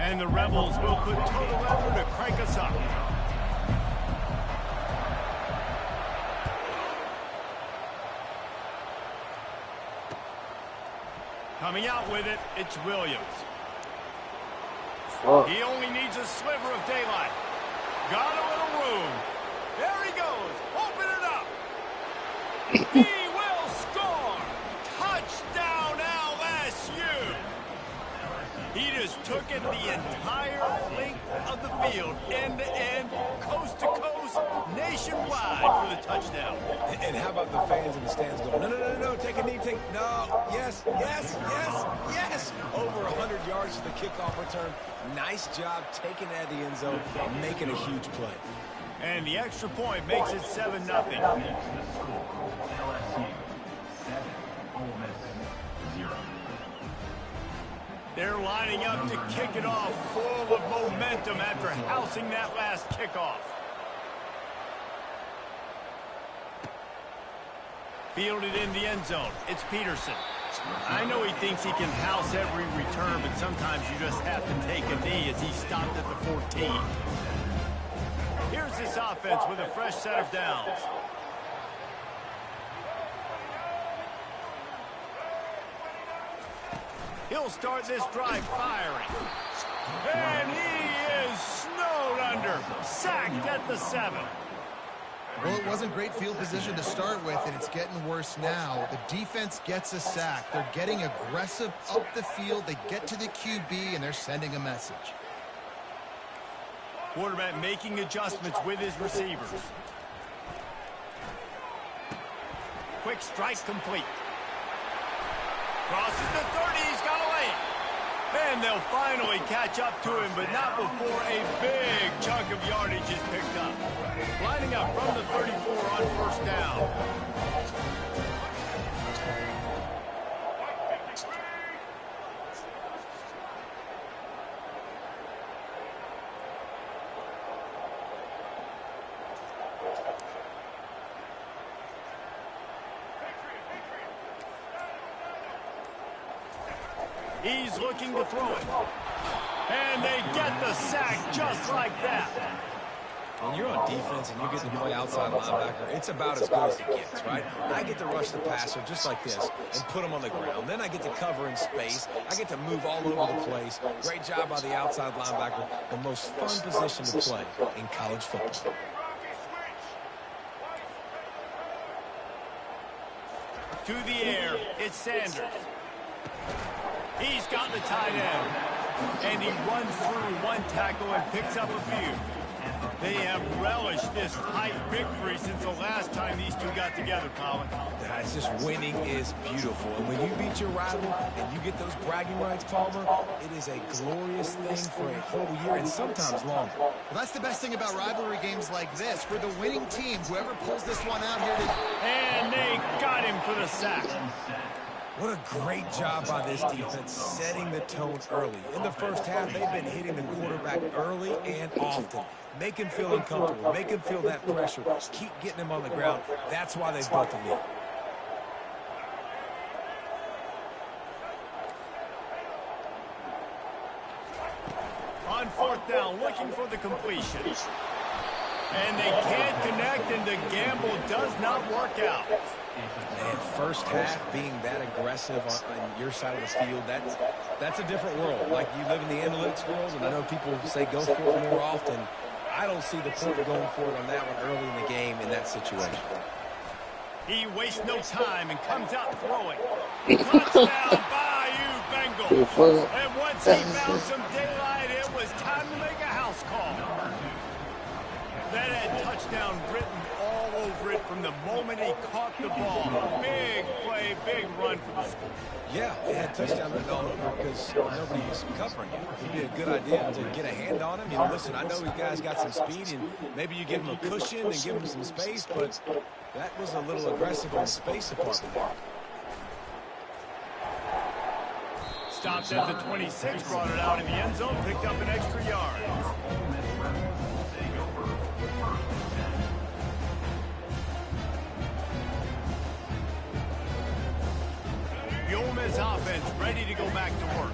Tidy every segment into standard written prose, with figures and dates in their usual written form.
And the Rebels will put total weather to crank us up. Coming out with it, it's Williams. He only needs a sliver of daylight. Got a little room. There he goes. Open it up. He will score. Touchdown LSU. He just took it the entire length of the field, end to end, coast to coast, nationwide for the touchdown. And how about the fans in the stands going, no, no, no, no, take a knee, no, yes, yes, yes, yes. Over 100 yards to the kickoff return. Nice job taking it out of the end zone, making a huge play. And the extra point makes it 7-0. They're lining up to kick it off full of momentum after housing that last kickoff. Fielded in the end zone. It's Peterson. I know he thinks he can house every return, but sometimes you just have to take a knee as he stopped at the 14. Here's this offense with a fresh set of downs. He'll start this drive firing. And he is snowed under. Sacked at the 7. Well, it wasn't great field position to start with, and it's getting worse now. The defense gets a sack. They're getting aggressive up the field. They get to the QB, and they're sending a message. Quarterback making adjustments with his receivers. Quick strike complete. Crosses the 30, he's got a lane. And they'll finally catch up to him, but not before a big chunk of yardage is picked up. Lining up from the 34 on first down. He's looking to throw it. And they get the sack just like that. When you're on defense and you get to play outside linebacker, it's about as good as it gets, right? I get to rush the passer just like this and put him on the ground. Then I get to cover in space. I get to move all over the place. Great job by the outside linebacker. The most fun position to play in college football. To the air, it's Sanders. He's got the tight end. And he runs through one tackle and picks up a few. They have relished this tight victory since the last time these two got together, Colin. It's just winning is beautiful. And when you beat your rival and you get those bragging rights, Palmer, it is a glorious thing for a whole year and sometimes longer. Well, that's the best thing about rivalry games like this. For the winning team, whoever pulls this one out here today. And they got him for the sack. What a great job by this defense setting the tone early. In the first half, they've been hitting the quarterback early and often. Make him feel uncomfortable. Make him feel that pressure. Keep getting him on the ground. That's why they've built the lead. On fourth down, looking for the completion. And they can't connect, and the gamble does not work out. And first half being that aggressive on your side of the field, that's a different world. Like, you live in the analytics world, and I know people say go for it more often. I don't see the point of going for it on that one early in the game in that situation. He wastes no time and comes out throwing. Touchdown, Bayou Bengals. And once he found some daylight, it was time to make a house call. That had touchdown written all over it from the moment he caught the ball. Big play, big run for the score. Yeah, it had touchdown written all over because nobody's covering it. It'd be a good idea to get a hand on him. You know, listen, I know these guys got some speed, and maybe you give him a cushion and give him some space, but that was a little aggressive on the space department there. Stopped at the 26, brought it out in the end zone, picked up an extra yard. The Ole Miss offense ready to go back to work.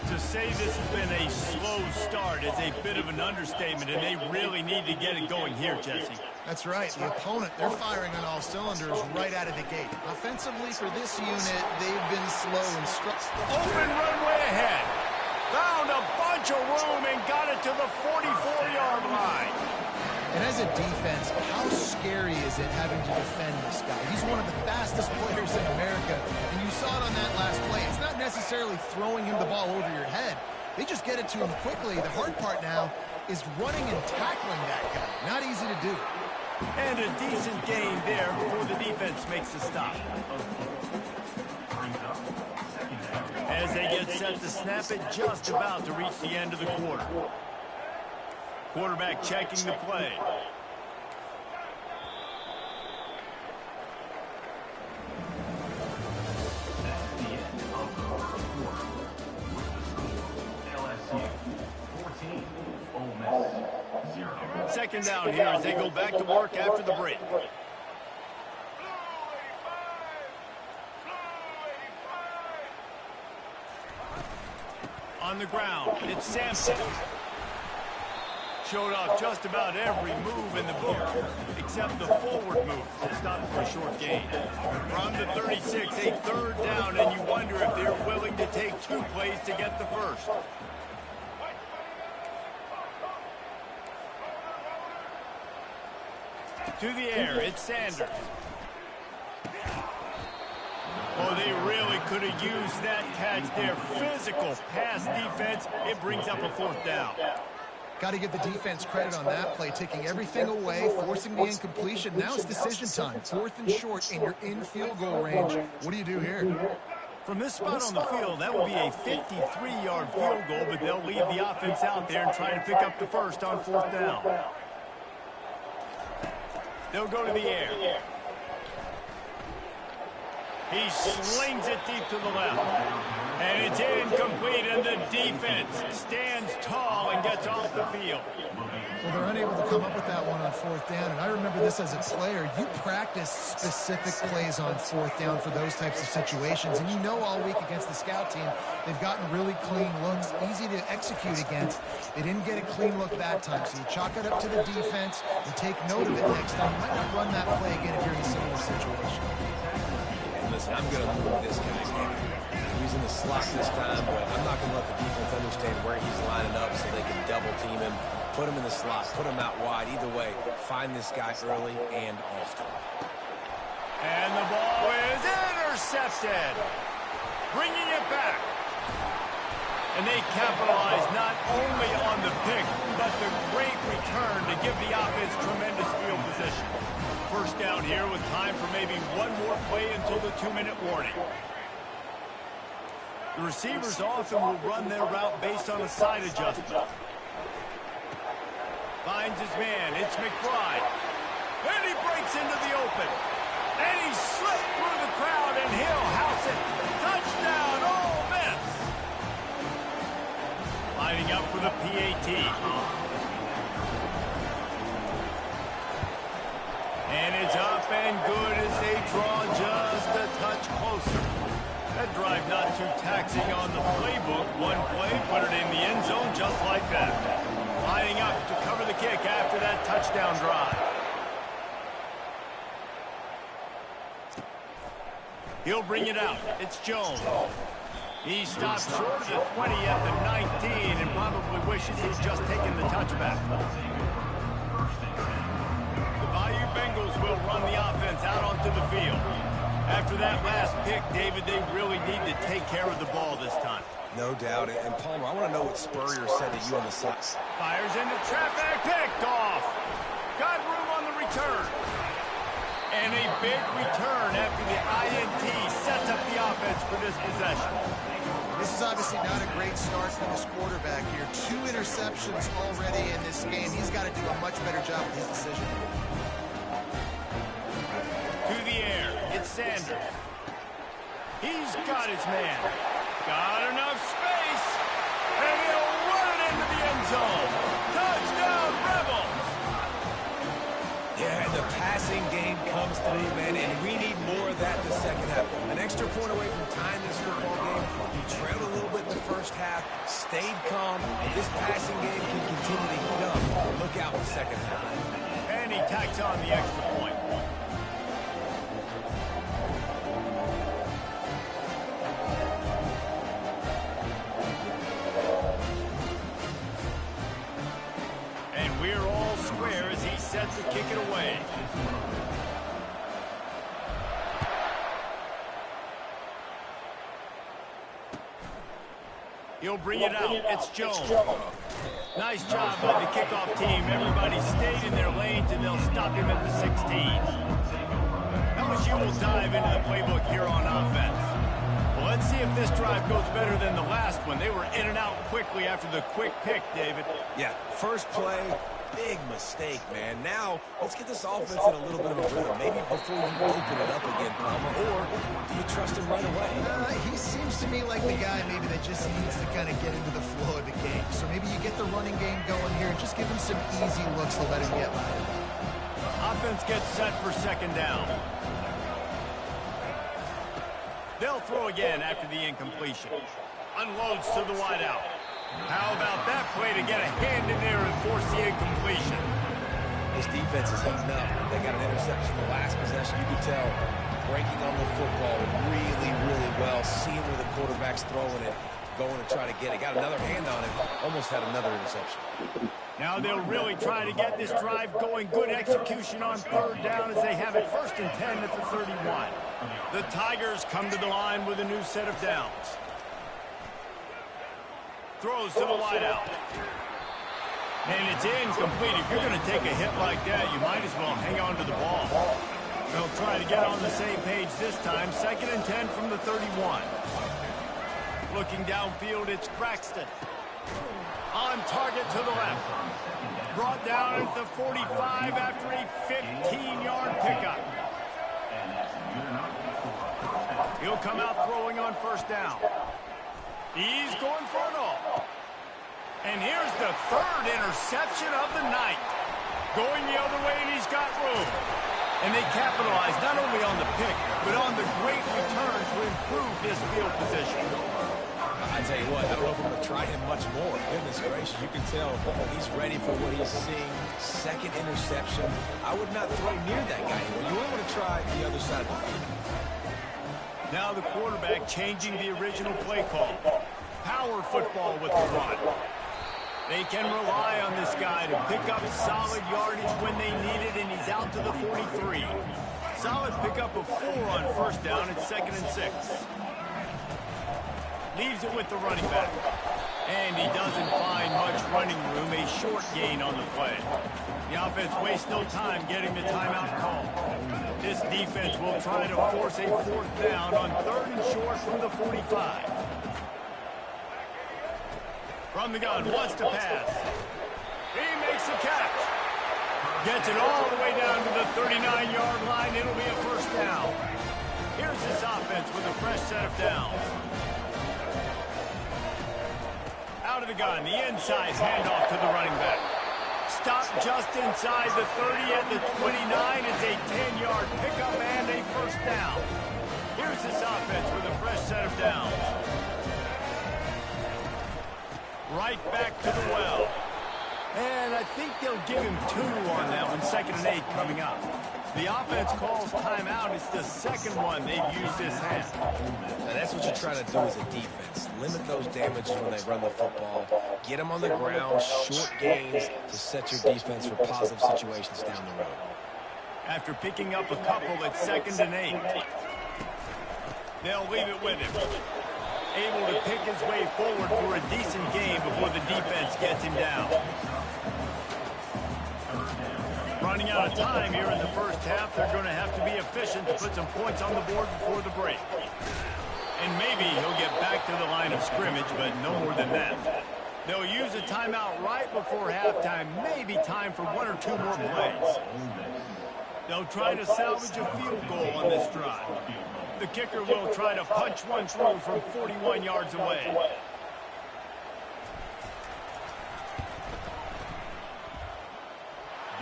To say this has been a slow start is a bit of an understatement, and they really need to get it going here, Jesse. That's right. The opponent, they're firing on all cylinders right out of the gate. Offensively for this unit, they've been slow and open runway ahead. Found a bunch of room and got it to the 44-yard line. And as a defense, how scary is it having to defend this guy? He's one of the fastest players in America, and you saw it on that last play. It's not necessarily throwing him the ball over your head. They just get it to him quickly. The hard part now is running and tackling that guy. Not easy to do. And a decent gain there before the defense makes the stop. As they get set to snap it, just about to reach the end of the quarter. Quarterback checking the play. Second down here as they go back to work after the break. On the ground, it's Sampson. Showed off just about every move in the book, except the forward move to stop for a short gain. From the 36, a third down, and you wonder if they're willing to take 2 plays to get the first. To the air, it's Sanders. Oh, they really could have used that catch there. Physical pass defense. It brings up a 4th down. Got to give the defense credit on that play, taking everything away, forcing the incompletion. Now it's decision time. 4th and short, and you're in field goal range. What do you do here? From this spot on the field, that will be a 53-yard field goal, but they'll leave the offense out there and try to pick up the first on 4th down. They'll go to the air. He slings it deep to the left. And it's incomplete, and the defense stands tall and gets off the field. Well, they're unable to come up with that one on 4th down, and I remember this as a player. You practice specific plays on 4th down for those types of situations, and you know all week against the scout team, they've gotten really clean looks, easy to execute against. They didn't get a clean look that time, so you chalk it up to the defense and take note of it next time. You might not run that play again if you're in a similar situation. Listen, I'm going to move this guy's game. He's in the slot this time, but I'm not going to let the defense understand where he's lining up so they can double team him, put him in the slot, put him out wide. Either way, find this guy early and often. And the ball is intercepted. Bringing it back. And they capitalize not only on the pick, but the great return to give the offense tremendous field position. First down here with time for maybe one more play until the 2-minute warning. The receivers often will run their route based on a side adjustment. Finds his man. It's McBride. And he breaks into the open. And he slipped through the crowd, and he'll house it. Touchdown, Ole Miss. Lining up for the PAT. And it's up and good as they draw just a touch closer. That drive not too taxing on the playbook. One play, put it in the end zone just like that. Lining up to cover the kick after that touchdown drive. He'll bring it out. It's Jones. He stopped short of the 20 at the 19 and probably wishes he'd just taken the touchback. The Bayou Bengals will run the offense out onto the field. After that last pick, David, they really need to take care of the ball this time. No doubt. And Palmer, I want to know what Spurrier said to you on the side. Fires into traffic, picked off. Got room on the return. And a big return after the INT sets up the offense for this possession. This is obviously not a great start for this quarterback here. 2 interceptions already in this game. He's got to do a much better job with his decision. To the air, it's Sanders. He's got his man. Got enough space. And he'll run it into the end zone. Touchdown, Rebels. Yeah, and the passing game comes through, man, and we need more of that in the second half. An extra point away from tying this football game. You trailed a little bit in the first half. stayed calm, and this passing game can continue to heat up. Look out in the second half. And he tacks on the extra point. And we're all square as he sets to kick it away. He'll bring it out. It's Jones. Nice job by the kickoff team. Everybody stayed in their lanes, and they'll stop him at the 16. LSU will dive into the playbook here on offense. Well, let's see if this drive goes better than the last one. They were in and out quickly after the quick pick, David. Yeah, first play, big mistake, man. Now, let's get this offense in a little bit of a rhythm. Maybe before you open it up again, Palmer, or do you trust him right away? He seems to me like the guy maybe that just needs to kind of get into the flow of the game. So maybe you get the running game going here and just give him some easy looks to let him get by. Offense gets set for second down. They'll throw again after the incompletion. Unloads to the wideout. How about that play to get a hand in there and force the incompletion? This defense is heating up. They got an interception the last possession. You can tell breaking on the football really, really well. Seeing where the quarterback's throwing it, going to try to get it. Got another hand on it. Almost had another interception. Now they'll really try to get this drive going. Good execution on third down as they have it 1st and 10 at the 31. The Tigers come to the line with a new set of downs. Throws to the wideout. And it's incomplete. If you're going to take a hit like that, you might as well hang on to the ball. They'll try to get on the same page this time. 2nd and 10 from the 31. Looking downfield, it's Braxton. On target to the left. Brought down at the 45 after a 15-yard pickup. He'll come out throwing on 1st down. He's going for it all. And here's the 3rd interception of the night. Going the other way, and he's got room. And they capitalize not only on the pick, but on the great return to improve his field position. I tell you what, I don't know if I'm going to try him much more. Goodness gracious, you can tell he's ready for what he's seeing. 2nd interception. I would not throw near that guy anymore. You only want to try the other side of the field. Now the quarterback changing the original play call. Power football with the run. They can rely on this guy to pick up solid yardage when they need it, and he's out to the 43. Solid pickup of 4 on 1st down. It's 2nd and 6. Leaves it with the running back. And he doesn't find much running room. A short gain on the play. The offense wastes no time getting the timeout call. This defense will try to force a 4th down on 3rd and short from the 45. From the gun, wants to pass. He makes a catch. Gets it all the way down to the 39-yard line. It'll be a 1st down. Here's this offense with a fresh set of downs. Out of the gun, the inside handoff to the running back. Stop just inside the 30 at the 29. It's a 10-yard pickup and a 1st down. Here's this offense with a fresh set of downs. Right back to the well. And I think they'll give him 2 on that one. 2nd and 8 coming up. The offense calls timeout. It's the 2nd one they've used this half. Now that's what you try to do as a defense. Limit those damages when they run the football. Get them on the ground, short gains to set your defense for positive situations down the road. After picking up a couple at 2nd and 8. They'll leave it with him. Able to pick his way forward for a decent game before the defense gets him down. Running out of time here in the 1st half. They're going to have to be efficient to put some points on the board before the break. And maybe he'll get back to the line of scrimmage, but no more than that. They'll use a timeout right before halftime. Maybe time for 1 or 2 more plays. They'll try to salvage a field goal on this drive. The kicker will try to punch one through from 41 yards away.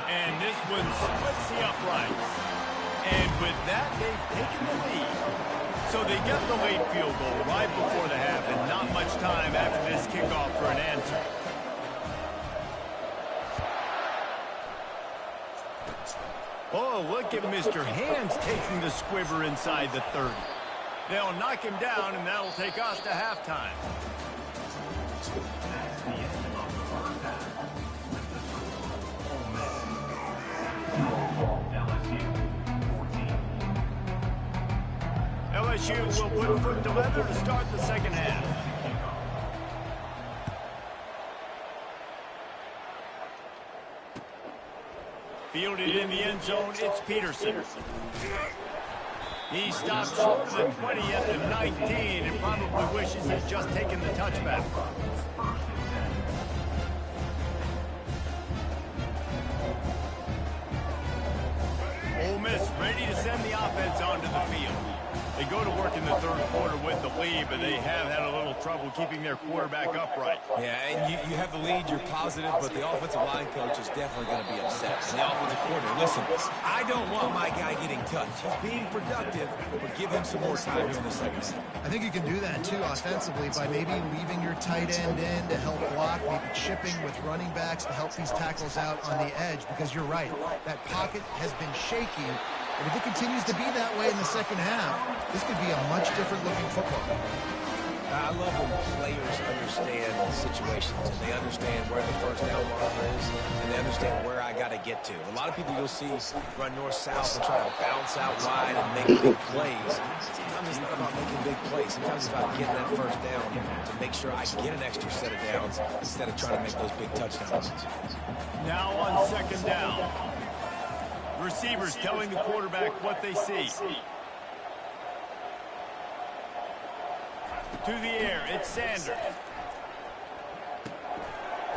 And this one splits the uprights. And with that, they've taken the lead. So they get the late field goal right before the half, and not much time after this kickoff for an answer. Oh, look at Mr. Hands taking the squibber inside the 30. They'll knock him down, and that'll take us to halftime. LSU will put foot to leather to start the second half. Fielded in the end zone, it's Peterson. He stopped short of the 20 at the 19 and probably wishes he'd just taken the touchback. Ole Miss ready to send the offense onto the field. They go to work in the third quarter with the lead, but they have had a little trouble keeping their quarterback upright. Yeah, and you have the lead, you're positive, but the offensive line coach is definitely going to be upset. And the offensive coordinator, listen, I don't want my guy getting touched. He's being productive, but give him some more time here in the second half. I think you can do that, too, offensively, by maybe leaving your tight end in to help block, maybe chipping with running backs to help these tackles out on the edge, because you're right. That pocket has been shaky. And if it continues to be that way in the second half, this could be a much different looking football. I love when players understand situations and they understand where the first down marker is and they understand where I got to get to. A lot of people you'll see run north-south and try to bounce out wide and make big plays. Sometimes it's not about making big plays. Sometimes it's about getting that first down to make sure I get an extra set of downs instead of trying to make those big touchdowns. Now on second down. Receivers telling the quarterback what they see. To the air, it's Sanders.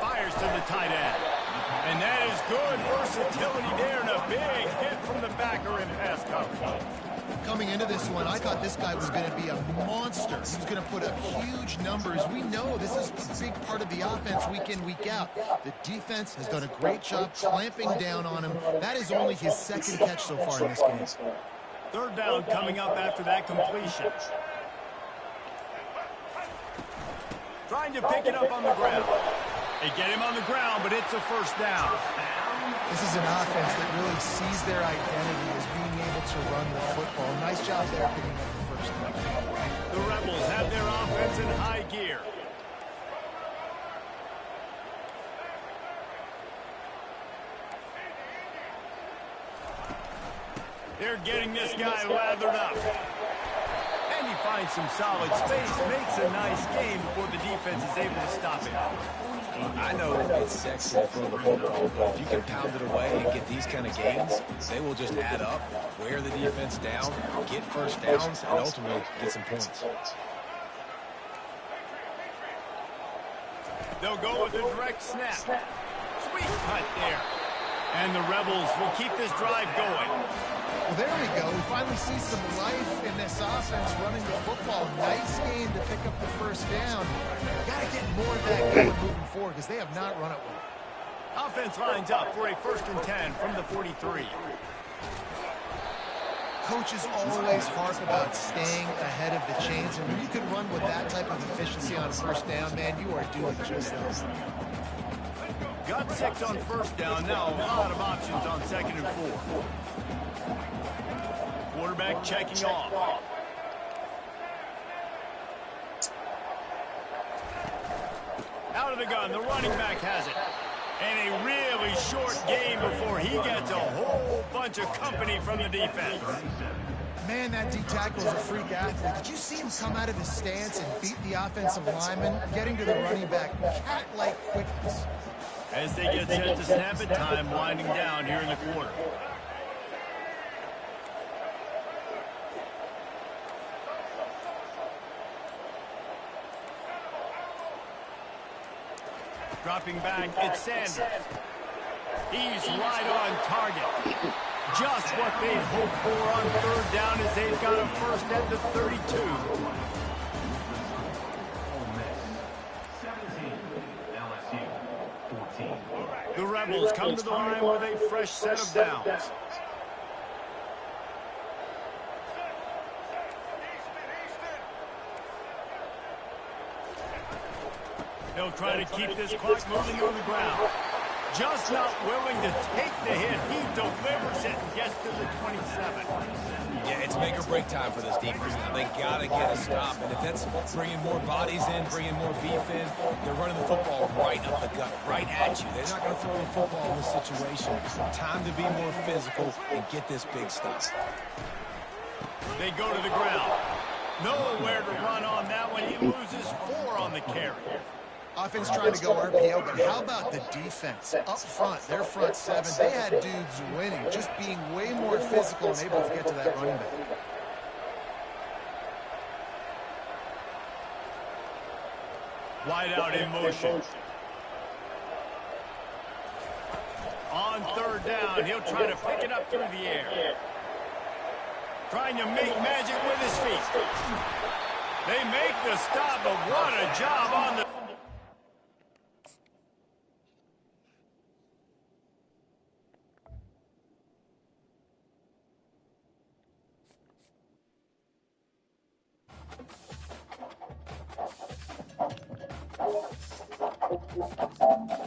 Fires to the tight end. And that is good versatility there and a big hit from the backer in pass coverage. Coming into this one, I thought this guy was going to be a monster. He was going to put up huge numbers. We know this is a big part of the offense week in, week out. The defense has done a great job clamping down on him. That is only his second catch so far in this game. Third down coming up after that completion. Trying to pick it up on the ground. They get him on the ground, but it's a first down. This is an offense that really sees their identity as being able to run the football. Nice job there picking up the first down. The Rebels have their offense in high gear. They're getting this guy lathered up. And he finds some solid space, makes a nice game before the defense is able to stop him. I know it's sexy to throw the football, but if you can pound it away and get these kind of gains, they will just add up, wear the defense down, get first downs, and ultimately get some points. They'll go with a direct snap. Sweet cut there. And the Rebels will keep this drive going. Well, there we go. We finally see some life in this offense running the football. Nice game to pick up the first down. Got to get more of that going moving forward because they have not run it well. Offense lines up for a 1st and 10 from the 43. Coaches always harp about staying ahead of the chains, and when you can run with that type of efficiency on first down, man, you are doing just that. Got 6 on first down. Now a lot of options on 2nd and 4. Quarterback checking off. Out of the gun, the running back has it. And a really short game before he gets a whole bunch of company from the defense. Man, that D tackle is a freak athlete. Did you see him come out of his stance and beat the offensive lineman, getting to the running back, cat-like quickness? As they get set to snap it, time winding down here in the quarter. Dropping back, it's Sanders. He's right on target. Just what they'd hoped for on third down as they've got a first at the 32. The Rebels come to the line with a fresh set of downs. They'll try to keep this clock moving on the ground. Just not willing to take the hit. He delivers it and gets to the 27. Yeah, it's make or break time for this defense. Now they got to get a stop. And if that's bringing more bodies in, bringing more beef in, they're running the football right up the gut, right at you. They're not going to throw the football in this situation. Time to be more physical and get this big stop. They go to the ground. Nowhere to run on that one. He loses 4 on the carry. Offense trying to go RPO, but how about the defense? Up front, their front 7, they had dudes winning, just being way more physical and able to get to that running back. Wide out in motion. On 3rd down, he'll try to pick it up through the air. Trying to make magic with his feet. They make the stop, but what a job on the...